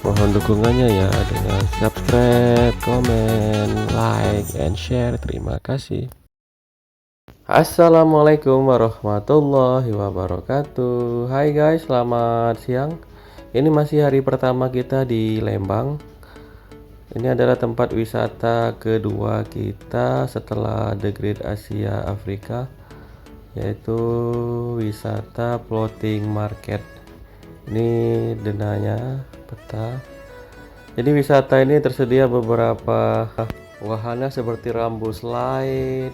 Mohon dukungannya ya dengan subscribe, komen, like, and share. Terima kasih. Assalamualaikum warahmatullahi wabarakatuh. Hai guys, selamat siang. Ini masih hari pertama kita di Lembang. Ini adalah tempat wisata kedua kita setelah The Great Asia Afrika, yaitu wisata floating market. Ini denanya peta. Jadi wisata ini tersedia beberapa wahana seperti rambu slide,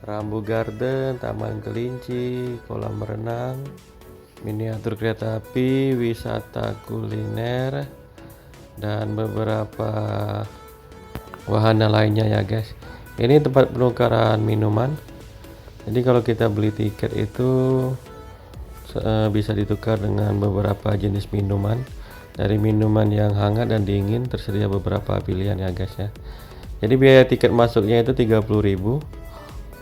rambu garden, taman kelinci, kolam renang, miniatur kereta api, wisata kuliner, dan beberapa wahana lainnya ya guys. Ini tempat penukaran minuman. Jadi kalau kita beli tiket itu bisa ditukar dengan beberapa jenis minuman. Dari minuman yang hangat dan dingin tersedia beberapa pilihan ya guys ya. Jadi biaya tiket masuknya itu 30.000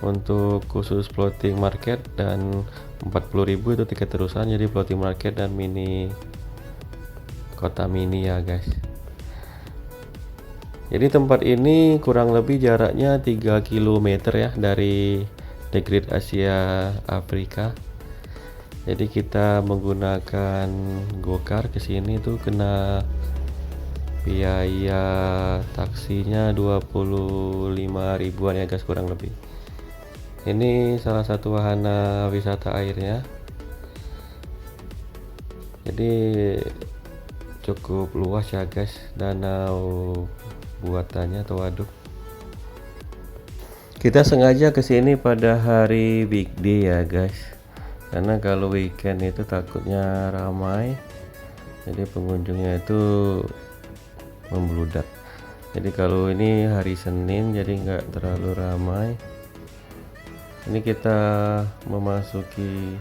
untuk khusus floating market, dan 40.000 itu tiket terusan, jadi floating market dan mini kota mini ya guys. Jadi tempat ini kurang lebih jaraknya 3 km ya dari The Great Asia Afrika. Jadi kita menggunakan gokar ke sini tuh kena biaya taksinya 25.000-an ya guys kurang lebih. Ini salah satu wahana wisata airnya. Jadi cukup luas ya guys, danau buatannya atau waduk. Kita sengaja kesini pada hari weekday ya guys, karena kalau weekend itu takutnya ramai, jadi pengunjungnya itu membludak. Jadi kalau ini hari Senin jadi nggak terlalu ramai. Ini kita memasuki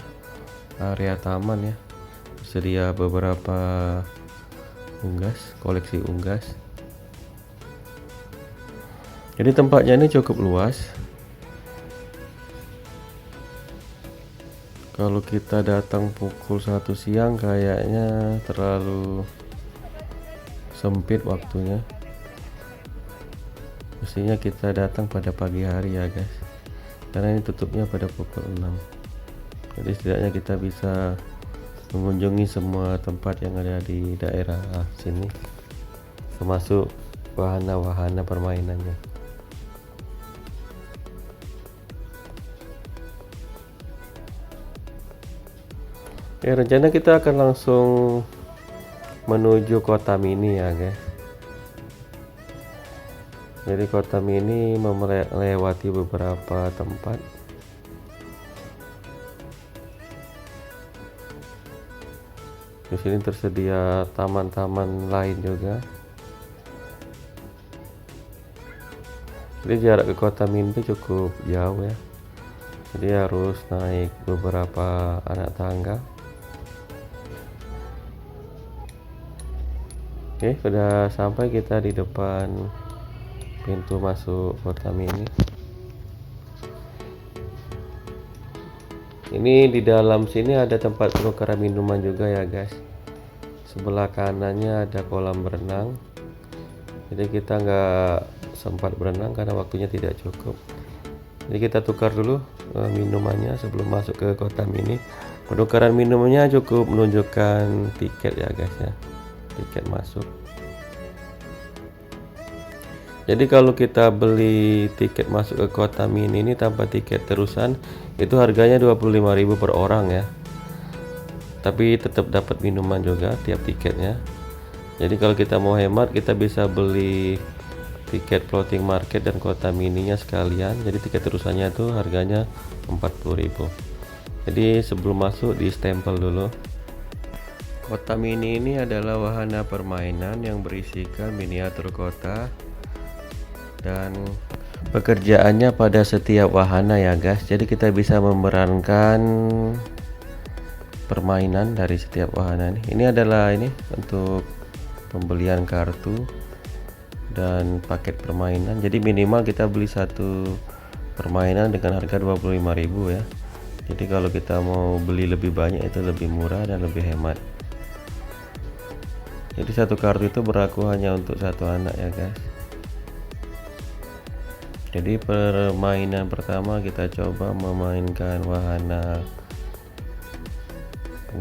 area taman ya, tersedia beberapa unggas, koleksi unggas. Jadi tempatnya ini cukup luas. Kalau kita datang pukul 1 siang kayaknya terlalu sempit waktunya. Mestinya kita datang pada pagi hari ya guys, karena ini tutupnya pada pukul 6. Jadi setidaknya kita bisa mengunjungi semua tempat yang ada di daerah sini, termasuk wahana-wahana permainannya. Ya, rencana kita akan langsung menuju kota mini ya guys. Jadi kota mini melewati beberapa tempat. Di sini tersedia taman-taman lain juga. Jadi jarak ke kota mini itu cukup jauh ya. Jadi harus naik beberapa anak tangga. Oke, sudah sampai kita di depan pintu masuk kota mini. Ini di dalam sini ada tempat penukaran minuman juga ya guys. Sebelah kanannya ada kolam berenang. Jadi kita nggak sempat berenang karena waktunya tidak cukup. Jadi kita tukar dulu minumannya sebelum masuk ke kota mini. Penukaran minumannya cukup menunjukkan tiket ya guys ya, tiket masuk. Jadi kalau kita beli tiket masuk ke kota mini ini tanpa tiket terusan itu harganya 25.000 per orang ya. Tapi tetap dapat minuman juga tiap tiketnya. Jadi kalau kita mau hemat, kita bisa beli tiket floating market dan kota mininya sekalian. Jadi tiket terusannya itu harganya 40.000. Jadi sebelum masuk di stempel dulu. Kota mini ini adalah wahana permainan yang berisikan miniatur kota dan pekerjaannya pada setiap wahana ya guys. Jadi kita bisa memerankan permainan dari setiap wahana ini. Ini adalah untuk pembelian kartu dan paket permainan. Jadi minimal kita beli satu permainan dengan harga 25.000 ya. Jadi kalau kita mau beli lebih banyak itu lebih murah dan lebih hemat. Jadi satu kartu itu berlaku hanya untuk satu anak ya guys. Jadi permainan pertama kita coba memainkan wahana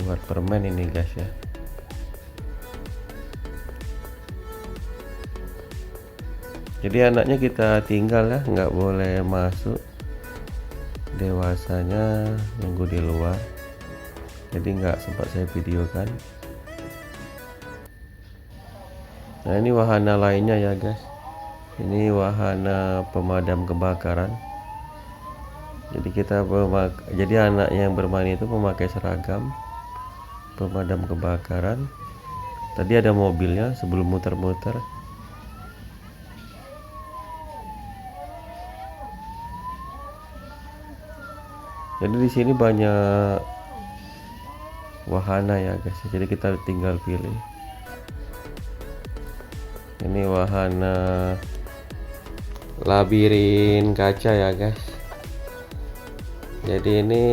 buat permen ini guys ya. Jadi anaknya kita tinggal ya, nggak boleh masuk, dewasanya nunggu di luar. Jadi nggak sempat saya videokan. Nah ini wahana lainnya ya guys. Ini wahana pemadam kebakaran. Jadi anak yang bermain itu memakai seragam pemadam kebakaran. Tadi ada mobilnya sebelum muter-muter. Jadi di sini banyak wahana ya guys. Jadi kita tinggal pilih. Ini wahana labirin kaca ya guys. Jadi ini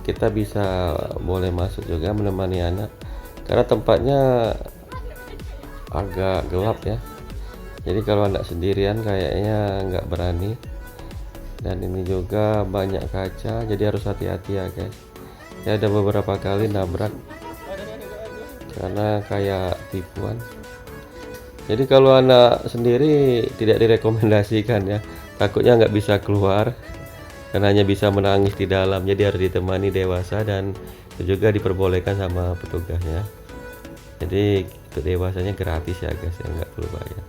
kita bisa boleh masuk juga menemani anak karena tempatnya agak gelap ya. Jadi kalau anak sendirian kayaknya nggak berani. Dan ini juga banyak kaca, jadi harus hati-hati ya guys. Ya ada beberapa kali nabrak karena kayak tipuan. Jadi kalau anak sendiri tidak direkomendasikan ya, takutnya nggak bisa keluar dan hanya bisa menangis di dalam. Jadi harus ditemani dewasa dan itu juga diperbolehkan sama petugasnya. Jadi untuk dewasanya gratis ya guys, ya nggak perlu bayar.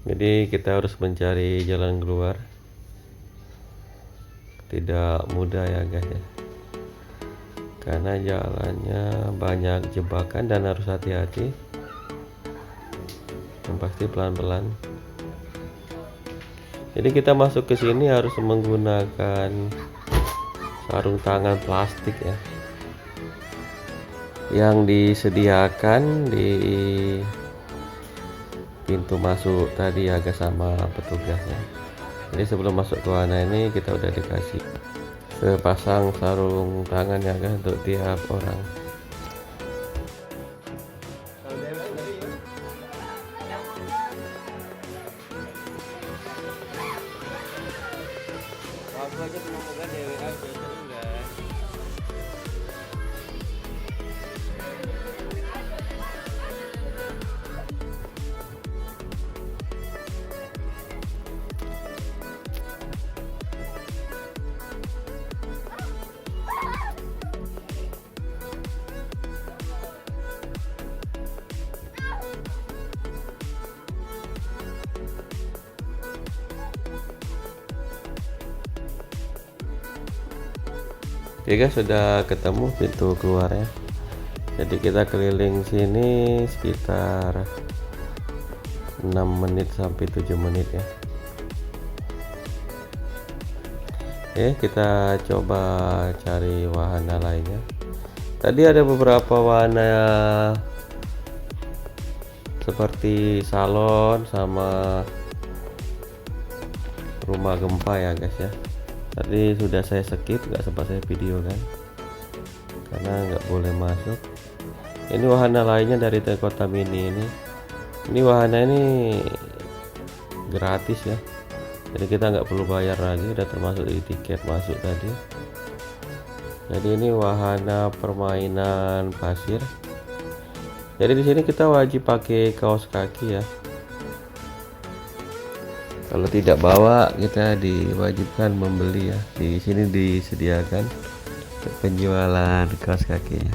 Jadi kita harus mencari jalan keluar, tidak mudah ya guys ya, karena jalannya banyak jebakan dan harus hati-hati. Yang pasti pelan-pelan. Jadi kita masuk ke sini harus menggunakan sarung tangan plastik ya, yang disediakan di pintu masuk tadi agak sama petugasnya. Jadi sebelum masuk ke wahana ini kita udah dikasih sepasang sarung tangan ya guys untuk tiap orang. Oke guys, sudah ketemu pintu keluarnya. Jadi kita keliling sini sekitar 6 menit sampai 7 menit ya. Oke, kita coba cari wahana lainnya. Tadi ada beberapa wahana seperti salon sama rumah gempa ya guys ya. Tadi sudah saya skip, nggak sempat saya video kan karena nggak boleh masuk. Ini wahana lainnya dari kota mini ini. Ini wahana ini gratis ya, jadi kita nggak perlu bayar lagi, udah termasuk di tiket masuk tadi. Jadi ini wahana permainan pasir. Jadi di sini kita wajib pakai kaos kaki ya. Kalau tidak bawa, kita diwajibkan membeli ya. Di sini disediakan untuk penjualan kaos kaki ya.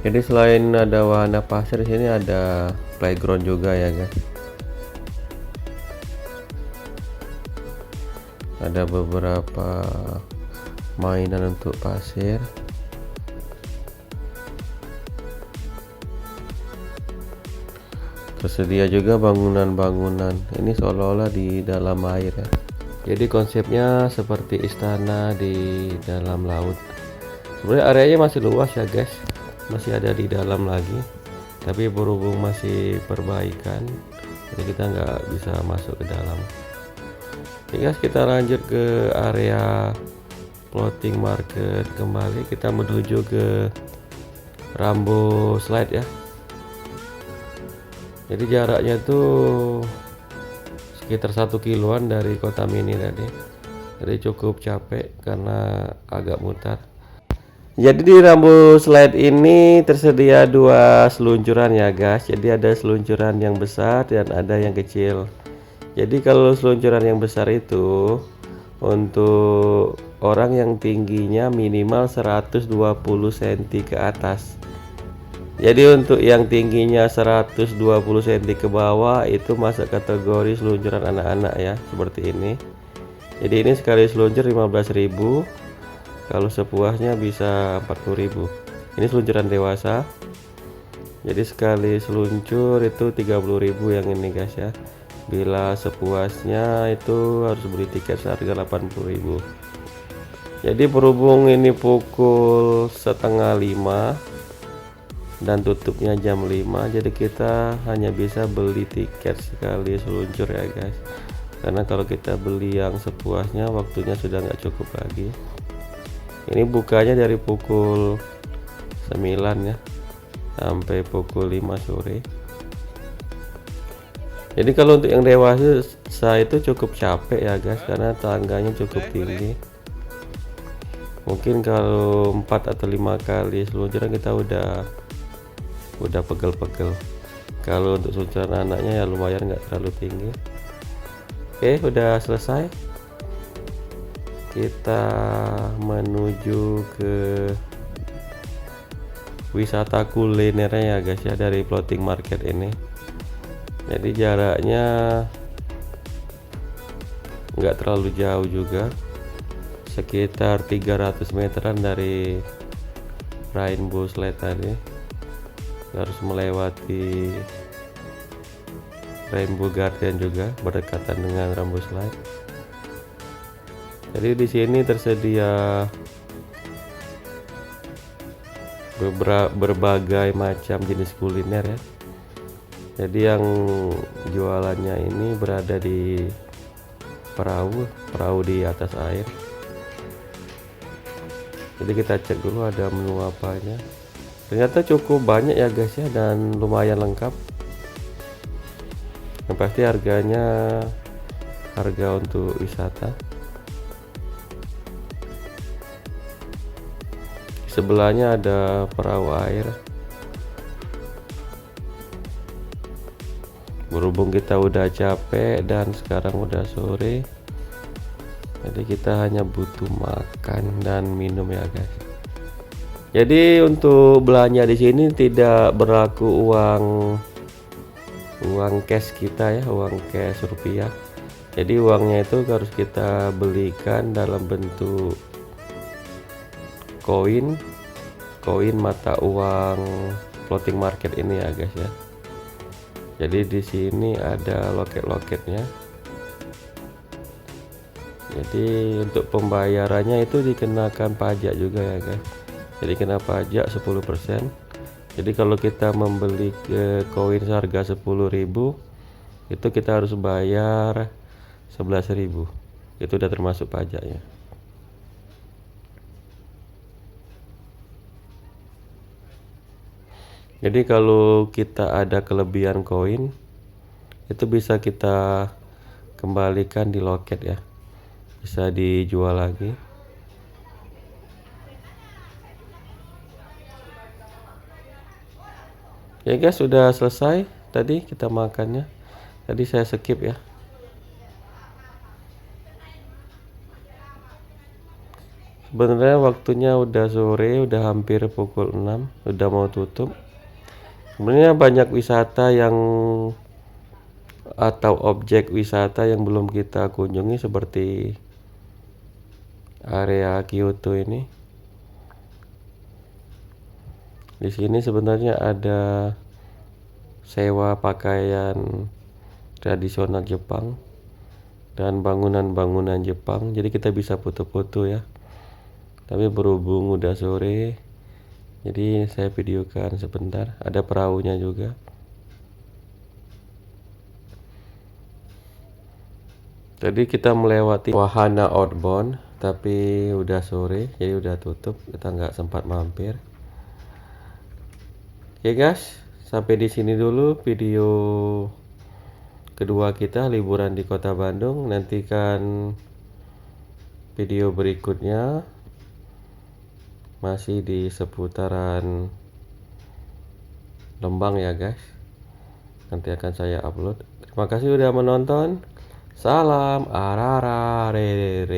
Jadi selain ada wahana pasir, di sini ada playground juga ya guys. Ada beberapa mainan untuk pasir. Tersedia juga bangunan-bangunan. Ini seolah-olah di dalam air ya. Jadi konsepnya seperti istana di dalam laut. Sebenarnya areanya masih luas ya guys. Masih ada di dalam lagi. Tapi berhubung masih perbaikan, jadi kita nggak bisa masuk ke dalam. Oke guys, kita lanjut ke area floating market kembali. Kita menuju ke Rambo Slide ya. Jadi jaraknya tuh sekitar 1 kiloan dari kota mini tadi. Jadi cukup capek karena agak mutar. Jadi di Rambo Slide ini tersedia 2 seluncuran ya guys. Jadi ada seluncuran yang besar dan ada yang kecil. Jadi kalau seluncuran yang besar itu untuk orang yang tingginya minimal 120 cm ke atas. Jadi untuk yang tingginya 120 cm ke bawah itu masuk kategori seluncuran anak-anak ya, seperti ini. Jadi ini sekali seluncur 15.000. Kalau sepuasnya bisa 40.000. Ini seluncuran dewasa. Jadi sekali seluncur itu 30.000 yang ini guys ya. Bila sepuasnya itu harus beli tiket seharga 80.000. Jadi berhubung ini pukul 4:30 dan tutupnya jam 5, jadi kita hanya bisa beli tiket sekali seluncur ya guys, karena kalau kita beli yang sepuasnya waktunya sudah nggak cukup lagi. Ini bukanya dari pukul 9 ya sampai pukul 5 sore. Jadi kalau untuk yang dewasa itu cukup capek ya guys, karena tangganya cukup tinggi. Mungkin kalau 4 atau 5 kali seluncuran kita udah pegel-pegel. Kalau untuk seluncuran anaknya ya lumayan, nggak terlalu tinggi. Oke, udah selesai. Kita menuju ke wisata kulinernya ya guys ya, dari floating market ini. Jadi jaraknya nggak terlalu jauh juga, sekitar 300 meteran dari Rainbow Slide tadi. Harus melewati Rainbow Garden juga, berdekatan dengan Rainbow Slide. Jadi di sini tersedia berbagai macam jenis kuliner ya. Jadi yang jualannya ini berada di perahu di atas air. Jadi kita cek dulu ada menu apanya. Ternyata cukup banyak ya guys ya, dan lumayan lengkap. Yang pasti harganya harga untuk wisata. Di sebelahnya ada perahu air. Berhubung kita udah capek dan sekarang udah sore, jadi kita hanya butuh makan dan minum ya guys. Jadi untuk belanja di sini tidak berlaku uang cash kita ya, uang cash rupiah. Jadi uangnya itu harus kita belikan dalam bentuk koin mata uang floating market ini ya guys ya. Jadi di sini ada loket-loketnya. Jadi untuk pembayarannya itu dikenakan pajak juga ya guys. Jadi kena pajak 10%. Jadi kalau kita membeli ke koin seharga 10.000, itu kita harus bayar 11.000. Itu udah termasuk pajaknya. Jadi kalau kita ada kelebihan koin, itu bisa kita kembalikan di loket ya, bisa dijual lagi. Ya guys, sudah selesai tadi kita makannya. Tadi saya skip ya. Sebenarnya waktunya udah sore, udah hampir pukul 6, udah mau tutup. Sebenarnya banyak wisata yang atau objek wisata yang belum kita kunjungi seperti area Kyoto ini. Di sini sebenarnya ada sewa pakaian tradisional Jepang dan bangunan-bangunan Jepang. Jadi kita bisa foto-foto ya. Tapi berhubung udah sore, jadi saya videokan sebentar. Ada perahunya juga. Tadi kita melewati wahana outbound, tapi udah sore, jadi udah tutup. Kita nggak sempat mampir. Oke guys, sampai di sini dulu video kedua kita liburan di Kota Bandung. Nantikan video berikutnya masih di seputaran Lembang ya guys. Nanti akan saya upload. Terima kasih udah menonton. Salam arararere.